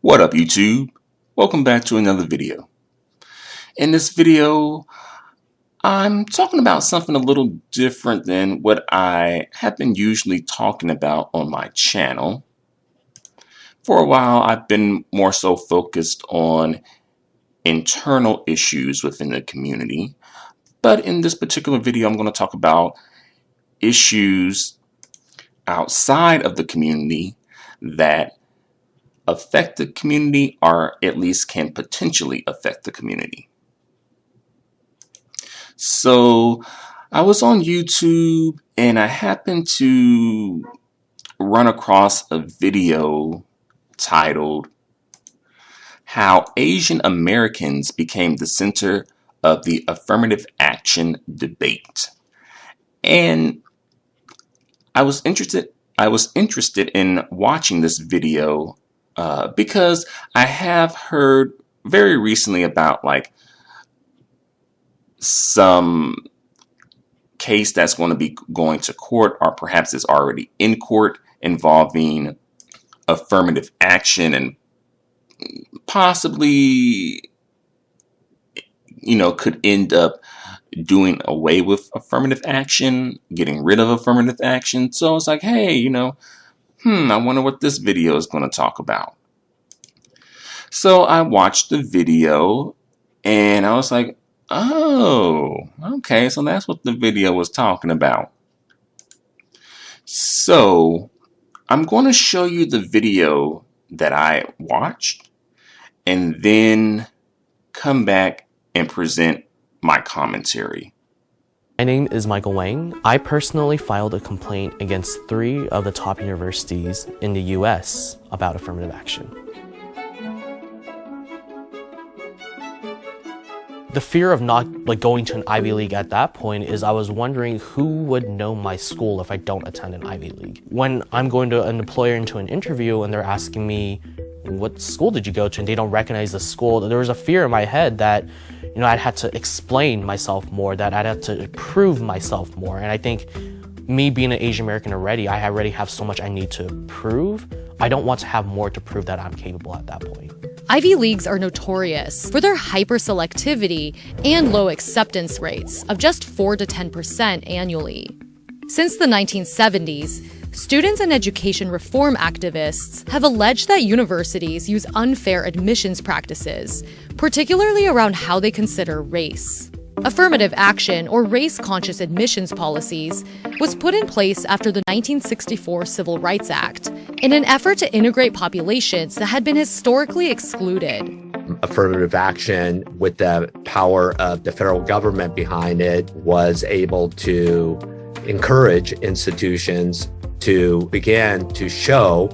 What up, YouTube? Welcome back to another video. In this video, I'm talking about something a little different than what I have been usually talking about on my channel. For a while, I've been more so focused on internal issues within the community. But in this particular video, I'm going to talk about issues outside of the community that affect the community, or at least can potentially affect the community. So I was on YouTube and I happened to run across a video titled "How Asian Americans Became the Center of the Affirmative Action Debate." And I was interested in watching this video because I have heard very recently about some case that's going to be going to court, or perhaps is already in court, involving affirmative action and possibly, could end up doing away with affirmative action, getting rid of affirmative action. So it's like, hey, I wonder what this video is going to talk about. So I watched the video and I was like, oh, okay, so that's what the video was talking about. So I'm going to show you the video that I watched and then come back and present my commentary. My name is Michael Wang. I personally filed a complaint against 3 of the top universities in the US about affirmative action. The fear of not going to an Ivy League at that point is I was wondering who would know my school if I don't attend an Ivy League. When I'm going to an employer into an interview and they're asking me, what school did you go to? And they don't recognize the school, there was a fear in my head that I'd had to explain myself more, that I'd have to prove myself more. And I think me being an Asian American already, I already have so much I need to prove. I don't want to have more to prove that I'm capable at that point. Ivy Leagues are notorious for their hyperselectivity and low acceptance rates of just 4 to 10% annually. Since the 1970s, students and education reform activists have alleged that universities use unfair admissions practices, particularly around how they consider race. Affirmative action, or race-conscious admissions policies, was put in place after the 1964 Civil Rights Act in an effort to integrate populations that had been historically excluded. Affirmative action, with the power of the federal government behind it, was able to encourage institutions to begin to show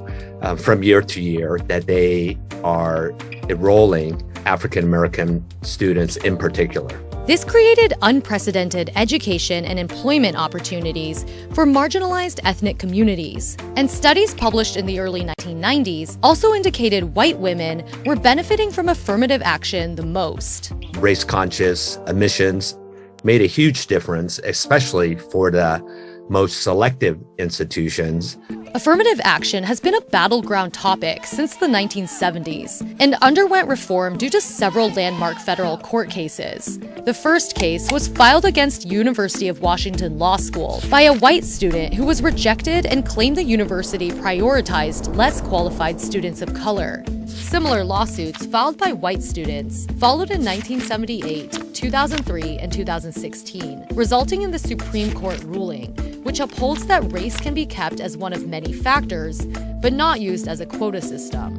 from year to year that they are enrolling African American students in particular. This created unprecedented education and employment opportunities for marginalized ethnic communities, and studies published in the early 1990s also indicated white women were benefiting from affirmative action the most. Race-conscious admissions made a huge difference, especially for the most selective institutions. Affirmative action has been a battleground topic since the 1970s and underwent reform due to several landmark federal court cases. The first case was filed against University of Washington Law School by a white student who was rejected and claimed the university prioritized less qualified students of color. Similar lawsuits filed by white students followed in 1978, 2003, and 2016, resulting in the Supreme Court ruling, which upholds that race can be kept as one of many factors, but not used as a quota system.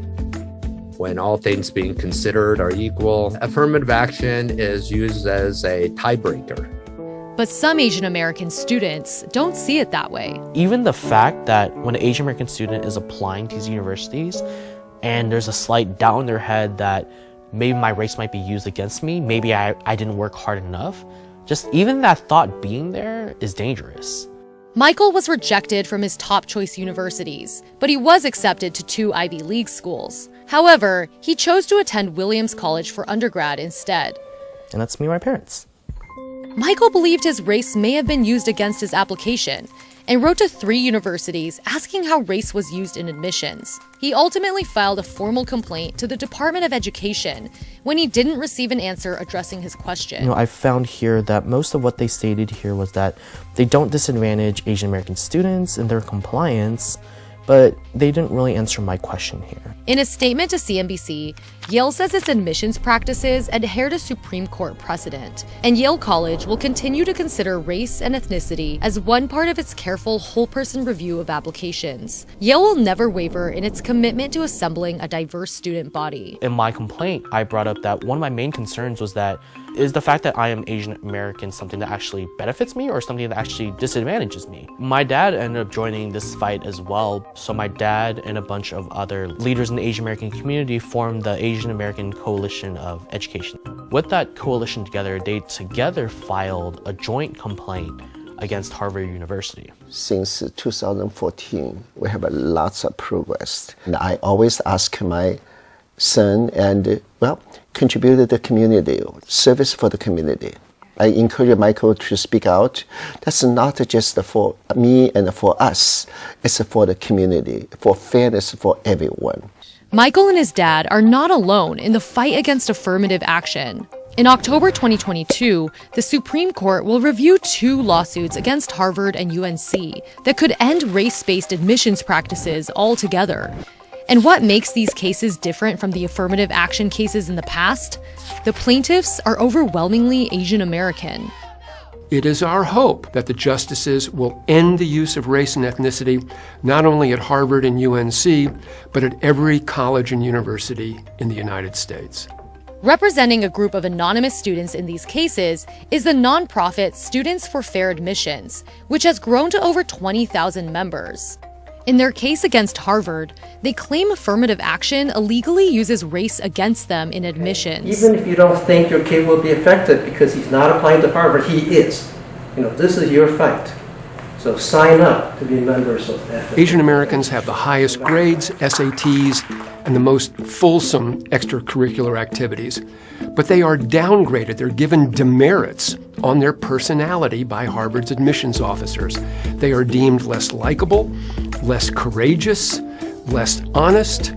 When all things being considered are equal, affirmative action is used as a tiebreaker. But some Asian American students don't see it that way. Even the fact that when an Asian American student is applying to these universities, and there's a slight doubt in their head that maybe my race might be used against me, maybe I didn't work hard enough, just even that thought being there is dangerous. Michael was rejected from his top choice universities, but he was accepted to 2 Ivy League schools. However, he chose to attend Williams College for undergrad instead. And that's me and my parents. Michael believed his race may have been used against his application, and wrote to 3 universities asking how race was used in admissions. He ultimately filed a formal complaint to the Department of Education when he didn't receive an answer addressing his question. I found here that most of what they stated here was that they don't disadvantage Asian American students in their compliance, but they didn't really answer my question here. In a statement to CNBC, Yale says its admissions practices adhere to Supreme Court precedent, and Yale College will continue to consider race and ethnicity as one part of its careful whole-person review of applications. Yale will never waver in its commitment to assembling a diverse student body. In my complaint, I brought up that one of my main concerns was that is the fact that I am Asian American something that actually benefits me or something that actually disadvantages me? My dad ended up joining this fight as well. So my dad and a bunch of other leaders in the Asian American community formed the Asian American Coalition of Education. With that coalition together, they together filed a joint complaint against Harvard University. Since 2014, we have lots of progress. And I always ask my son and, contribute to the community, service for the community. I encourage Michael to speak out. That's not just for me and for us. It's for the community, for fairness for everyone. Michael and his dad are not alone in the fight against affirmative action. In October 2022, the Supreme Court will review 2 lawsuits against Harvard and UNC that could end race-based admissions practices altogether. And what makes these cases different from the affirmative action cases in the past? The plaintiffs are overwhelmingly Asian American. It is our hope that the justices will end the use of race and ethnicity, not only at Harvard and UNC, but at every college and university in the United States. Representing a group of anonymous students in these cases is the nonprofit Students for Fair Admissions, which has grown to over 20,000 members. In their case against Harvard, they claim affirmative action illegally uses race against them in admissions. Even if you don't think your kid will be affected because he's not applying to Harvard, he is. This is your fight. So sign up to be members of that. Asian Americans have the highest grades, SATs, and the most fulsome extracurricular activities. But they are downgraded. They're given demerits on their personality by Harvard's admissions officers. They are deemed less likable, less courageous, less honest,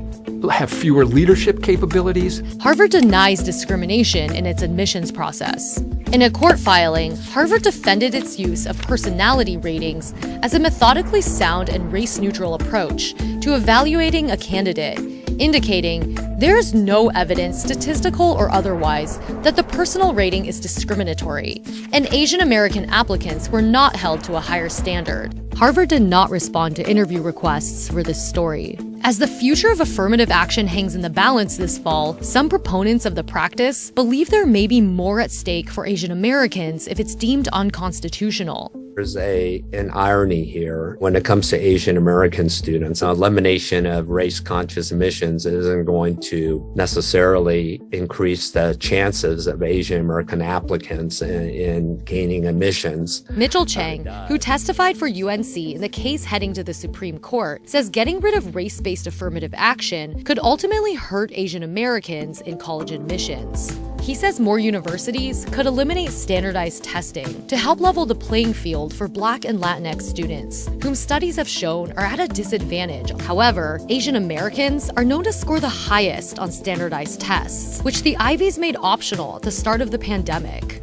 have fewer leadership capabilities. Harvard denies discrimination in its admissions process. In a court filing, Harvard defended its use of personality ratings as a methodically sound and race-neutral approach to evaluating a candidate, indicating there is no evidence, statistical or otherwise, that the personal rating is discriminatory, and Asian American applicants were not held to a higher standard. Harvard did not respond to interview requests for this story. As the future of affirmative action hangs in the balance this fall, some proponents of the practice believe there may be more at stake for Asian Americans if it's deemed unconstitutional. There's an irony here when it comes to Asian American students. Elimination of race-conscious admissions isn't going to necessarily increase the chances of Asian American applicants in gaining admissions. Mitchell Chang, who testified for UNC in the case heading to the Supreme Court, says getting rid of race-based affirmative action could ultimately hurt Asian Americans in college admissions. He says more universities could eliminate standardized testing to help level the playing field for Black and Latinx students, whom studies have shown are at a disadvantage. However, Asian Americans are known to score the highest on standardized tests, which the Ivies made optional at the start of the pandemic.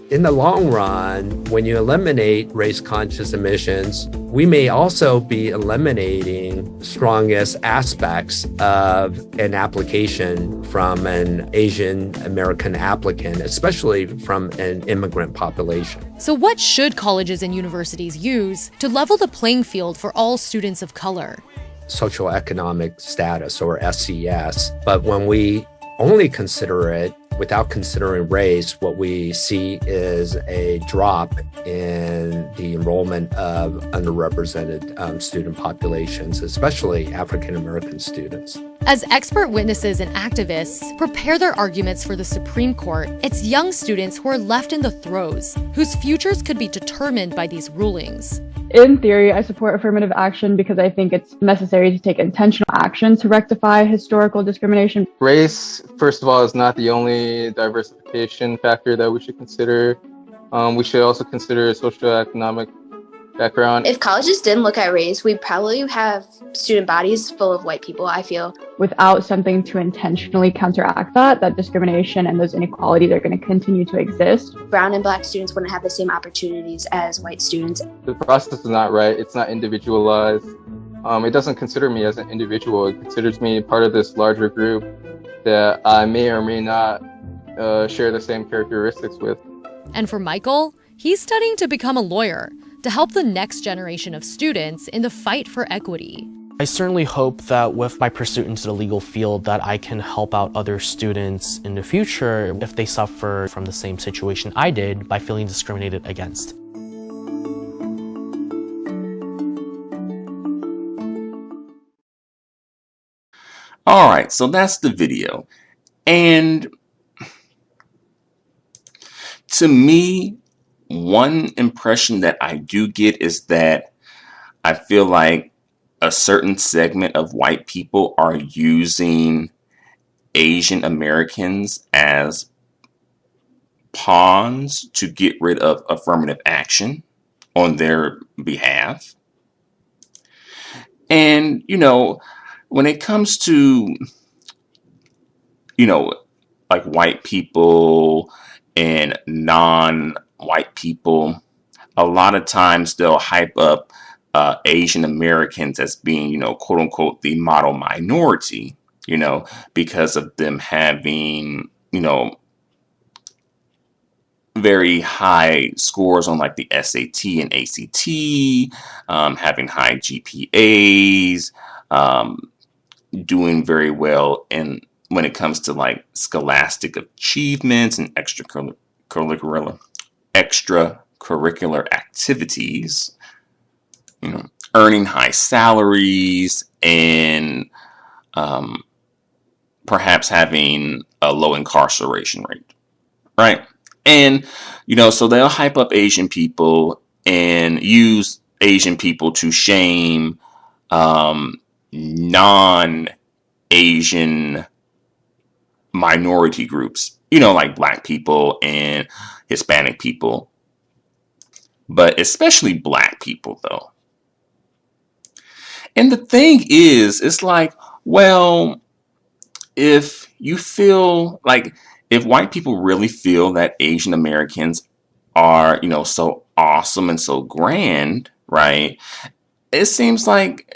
In the long run, when you eliminate race-conscious admissions, we may also be eliminating strongest aspects of an application from an Asian American applicant, especially from an immigrant population. So what should colleges and universities use to level the playing field for all students of color? Socioeconomic status, or SES. But when we only consider it without considering race, what we see is a drop in the enrollment of underrepresented student populations, especially African American students. As expert witnesses and activists prepare their arguments for the Supreme Court, it's young students who are left in the throes, whose futures could be determined by these rulings. In theory, I support affirmative action because I think it's necessary to take intentional action to rectify historical discrimination. Race, first of all, is not the only diversification factor that we should consider. We should also consider socioeconomic background. If colleges didn't look at race, we'd probably have student bodies full of white people, I feel. Without something to intentionally counteract that discrimination and those inequalities are going to continue to exist. Brown and black students wouldn't have the same opportunities as white students. The process is not right. It's not individualized. It doesn't consider me as an individual. It considers me part of this larger group that I may or may not share the same characteristics with. And for Michael, he's studying to become a lawyer to help the next generation of students in the fight for equity. I certainly hope that with my pursuit into the legal field that I can help out other students in the future if they suffer from the same situation I did by feeling discriminated against. All right, so that's the video. And to me, one impression that I do get is that I feel like a certain segment of white people are using Asian Americans as pawns to get rid of affirmative action on their behalf. And, when it comes to, like white people and non-white people, a lot of times they'll hype up Asian Americans as being, quote unquote, the model minority, because of them having, very high scores on like the SAT and ACT, having high GPAs, doing very well when it comes to like scholastic achievements and extracurricular activities, earning high salaries and perhaps having a low incarceration rate, right? And, so they'll hype up Asian people and use Asian people to shame non-Asian minority groups, like black people and Hispanic people, but especially black people though. And the thing is, it's like, well, if you feel like, if white people really feel that Asian Americans are, so awesome and so grand, right? It seems like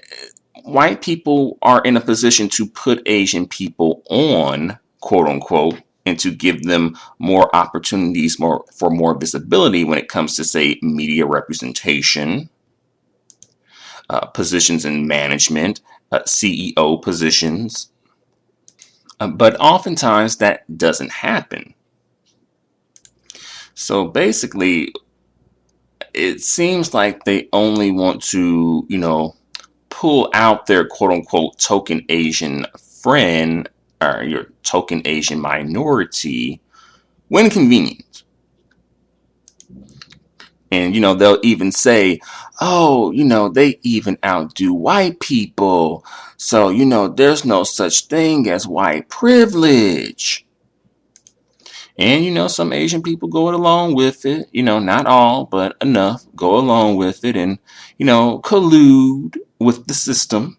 white people are in a position to put Asian people on, quote unquote, and to give them more opportunities, for more visibility when it comes to, say, media representation, positions in management, CEO positions. But oftentimes that doesn't happen. So basically, it seems like they only want to, pull out their quote unquote token Asian friend or your token Asian minority when convenient. And, they'll even say, oh, they even outdo white people. So, there's no such thing as white privilege. And, some Asian people go along with it, not all, but enough go along with it and, collude with the system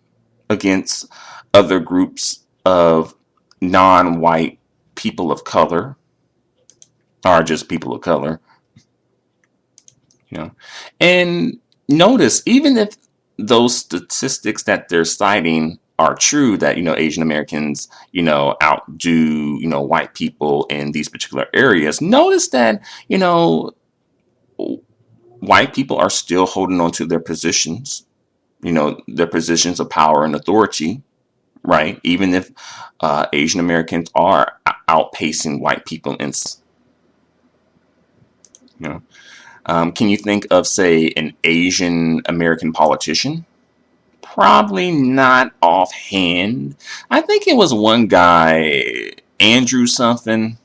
against other groups of non-white people of color, or just people of color. And notice, even if those statistics that they're citing are true, that, Asian Americans, outdo, white people in these particular areas, notice that, white people are still holding on to their positions, their positions of power and authority, right? Even if Asian Americans are outpacing white people in, can you think of, say, an Asian American politician? Probably not offhand. I think it was one guy, Andrew something.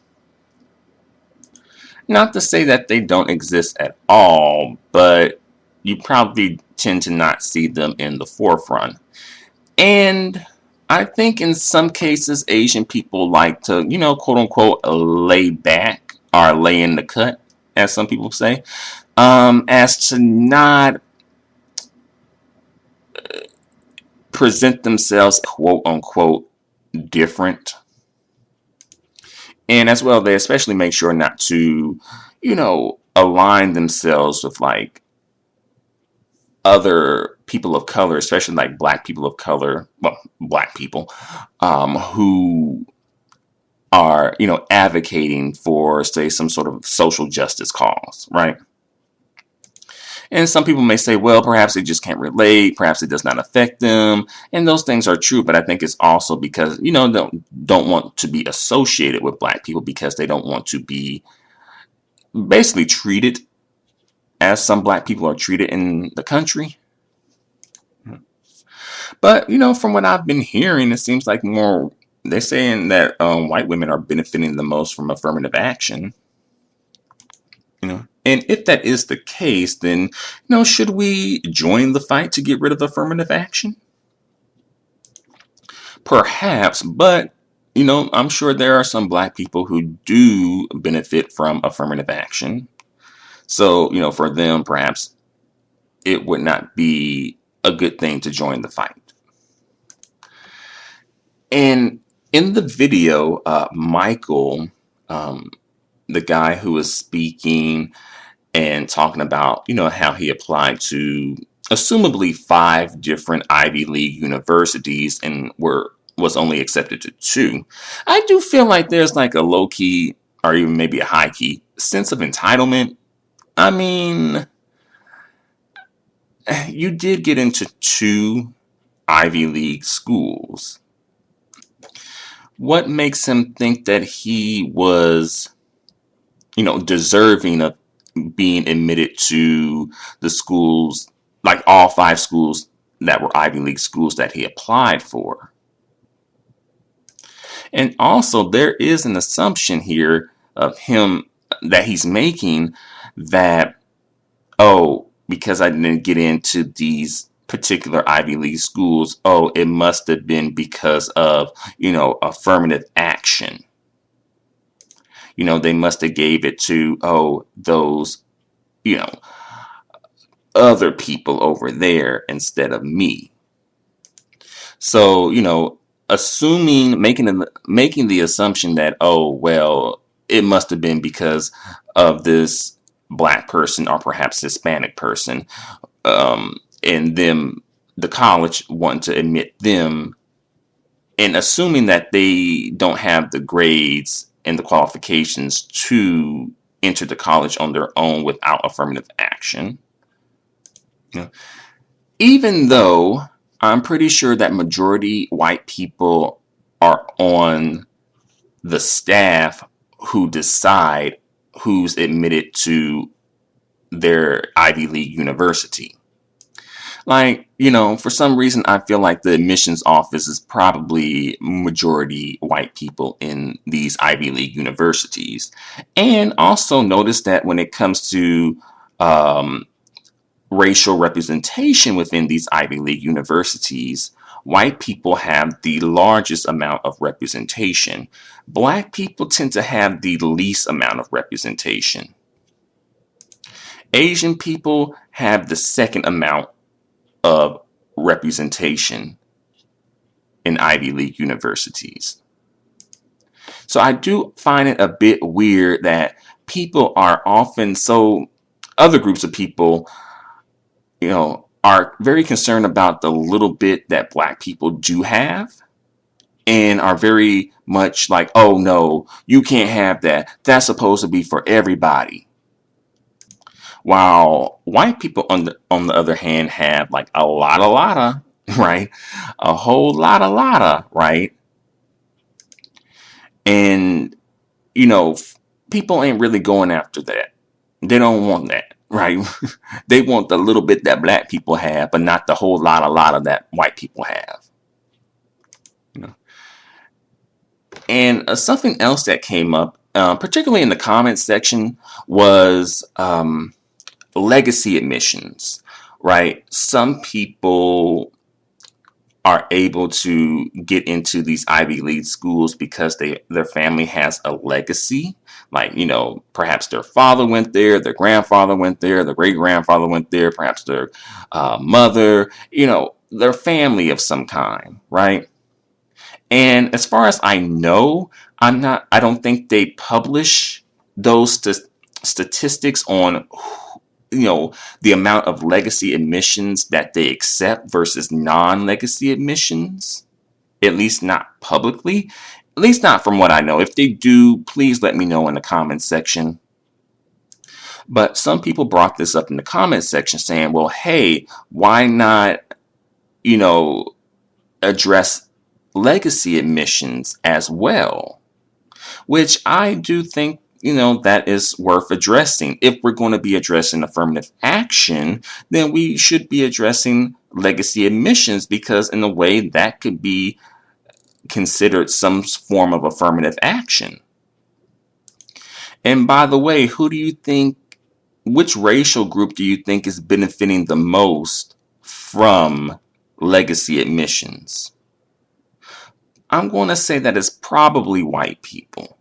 Not to say that they don't exist at all, but you probably tend to not see them in the forefront. And I think in some cases, Asian people like to, quote unquote, lay back or lay in the cut, as some people say, as to not present themselves quote unquote different. And as well, they especially make sure not to, align themselves with like other people of color, especially like black people of color, well, black people, who are, advocating for, say, some sort of social justice cause, right? And some people may say, well, perhaps they just can't relate, perhaps it does not affect them, and those things are true. But I think it's also because, don't want to be associated with black people because they don't want to be basically treated as some black people are treated in the country. But, from what I've been hearing, it seems like more they're saying that white women are benefiting the most from affirmative action. And if that is the case, then, should we join the fight to get rid of affirmative action? Perhaps, but, I'm sure there are some black people who do benefit from affirmative action. So, for them, perhaps it would not be a good thing to join the fight. And in the video, Michael, the guy who was speaking and talking about, how he applied to assumably 5 different Ivy League universities and was only accepted to 2. I do feel like there's like a low key or even maybe a high key sense of entitlement. I mean, you did get into 2 Ivy League schools. What makes him think that he was, deserving of being admitted to the schools, like all 5 schools that were Ivy League schools that he applied for? And also, there is an assumption here of him that he's making that, because I didn't get into these particular Ivy League schools, it must have been because of, affirmative action. They must have gave it to, those, other people over there instead of me. So, making the assumption that, it must have been because of this black person or perhaps Hispanic person, and them, the college wanting to admit them, and assuming that they don't have the grades and the qualifications to enter the college on their own without affirmative action. Even though I'm pretty sure that majority white people are on the staff who decide who's admitted to their Ivy League university. Like, for some reason, I feel like the admissions office is probably majority white people in these Ivy League universities. And also notice that when it comes to racial representation within these Ivy League universities, white people have the largest amount of representation. Black people tend to have the least amount of representation. Asian people have the second amount of representation in Ivy League universities. So I do find it a bit weird that people are often other groups of people, are very concerned about the little bit that black people do have and are very much like, oh no, you can't have that. That's supposed to be for everybody. While white people on the other hand have like a lot of, right? A whole lot of, right? And, people ain't really going after that. They don't want that, right? They want the little bit that black people have, but not the whole lot of that white people have. And something else that came up, particularly in the comments section, was legacy admissions, right? Some people are able to get into these Ivy League schools because their family has a legacy. Like, perhaps their father went there, their grandfather went there, their great-grandfather went there, perhaps their mother, their family of some kind, right? And as far as I know, I don't think they publish those statistics on, the amount of legacy admissions that they accept versus non-legacy admissions, at least not publicly, at least not from what I know. If they do, please let me know in the comments section. But some people brought this up in the comments section saying, well, hey, why not, address legacy admissions as well? Which I do think, that is worth addressing. If we're going to be addressing affirmative action, then we should be addressing legacy admissions, because in a way that could be considered some form of affirmative action. And by the way, which racial group do you think is benefiting the most from legacy admissions? I'm going to say that it's probably white people.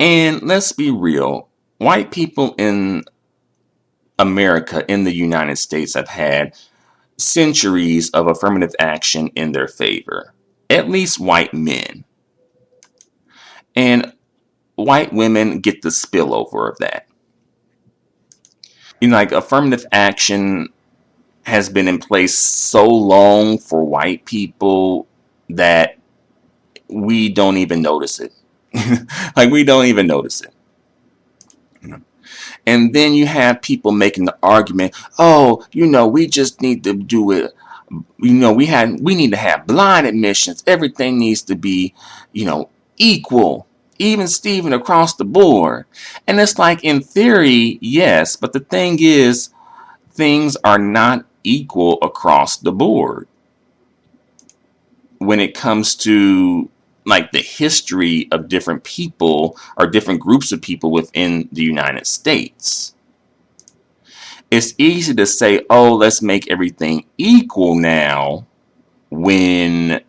And let's be real, white people in America, in the United States, have had centuries of affirmative action in their favor. At least white men. And white women get the spillover of that. Like affirmative action has been in place so long for white people that we don't even notice it. Like, we don't even notice it. And then you have people making the argument, oh, we just need to do it. We need to have blind admissions. Everything needs to be, equal, even Steven, across the board. And it's like, in theory, yes, but the thing is, things are not equal across the board when it comes to like the history of different people or different groups of people within the United States. It's easy to say, oh, let's make everything equal now, when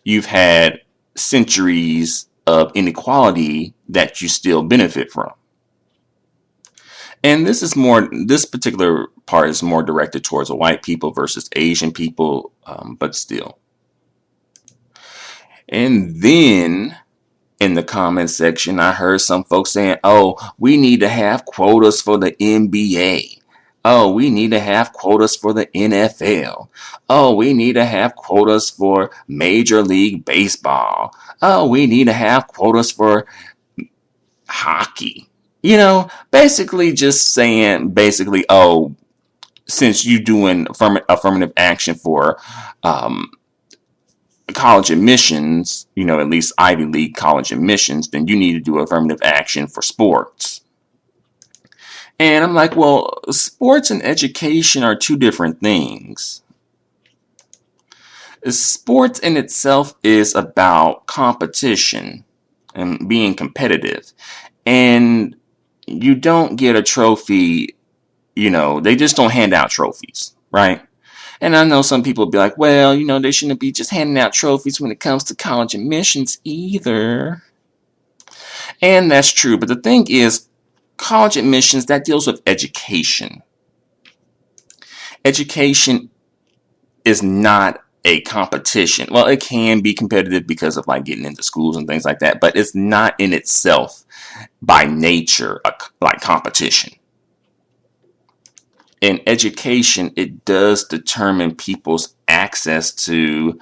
you've had centuries of inequality that you still benefit from. And this particular part is more directed towards white people versus Asian people, but still. And then in the comment section, I heard some folks saying, oh, we need to have quotas for the NBA. Oh, we need to have quotas for the NFL. Oh, we need to have quotas for Major League Baseball. Oh, we need to have quotas for hockey. Basically just saying, oh, since you doing affirmative action for college admissions, at least Ivy League college admissions, then you need to do affirmative action for sports. And I'm like, well, sports and education are two different things. Sports in itself is about competition and being competitive. And you don't get a trophy, they just don't hand out trophies, right? And I know some people will be like, well, they shouldn't be just handing out trophies when it comes to college admissions either. And that's true. But the thing is, college admissions, that deals with education. Education is not a competition. Well, it can be competitive because of like getting into schools and things like that, but it's not in itself by nature like competition. In education, it does determine people's access to,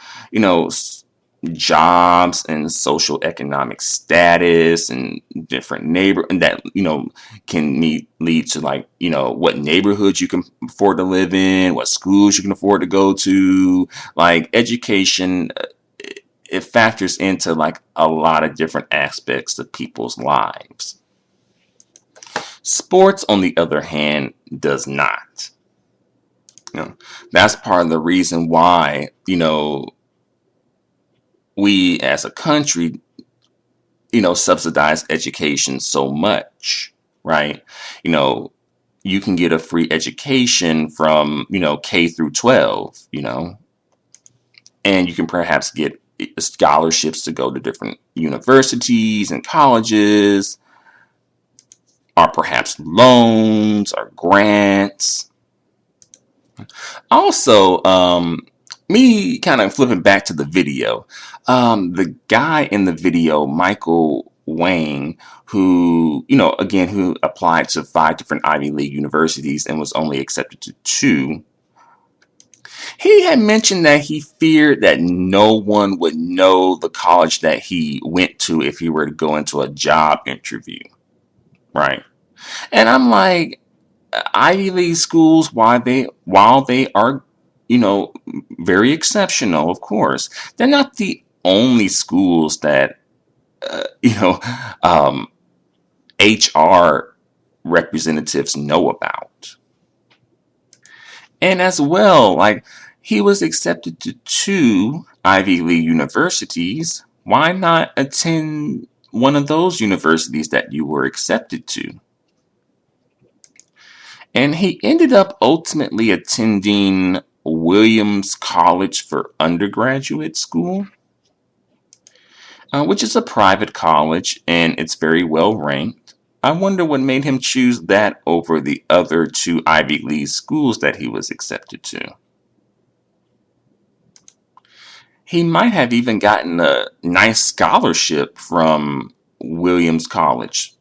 jobs and social economic status and different and that, can lead to like, what neighborhoods you can afford to live in, what schools you can afford to go to. Like education, it factors into like a lot of different aspects of people's lives. Sports, on the other hand, does not. That's part of the reason why, we as a country, subsidize education so much, right? You can get a free education from, K through 12, and you can perhaps get scholarships to go to different universities and colleges, or perhaps loans or grants. Also, me kind of flipping back to the video, the guy in the video, Michael Wang, who, again, who applied to 5 different Ivy League universities and was only accepted to 2, he had mentioned that he feared that no one would know the college that he went to if he were to go into a job interview, right? And I'm like, Ivy League schools, while they are, very exceptional, of course, they're not the only schools that, you know, um, HR representatives know about. And as well, like, he was accepted to 2 Ivy League universities. Why not attend one of those universities that you were accepted to? And he ended up ultimately attending Williams College for undergraduate school, which is a private college and it's very well ranked. I wonder what made him choose that over the other 2 Ivy League schools that he was accepted to. He might have even gotten a nice scholarship from Williams College.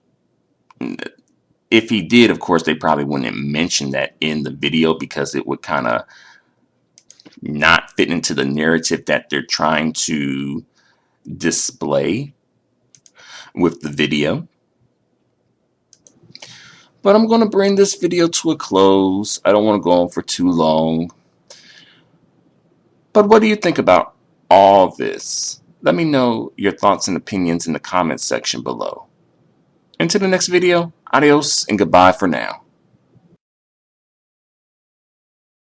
If he did, of course, they probably wouldn't mention that in the video because it would kind of not fit into the narrative that they're trying to display with the video. But I'm going to bring this video to a close. I don't want to go on for too long. But what do you think about all this? Let me know your thoughts and opinions in the comments section below. Until the next video, adios and goodbye for now.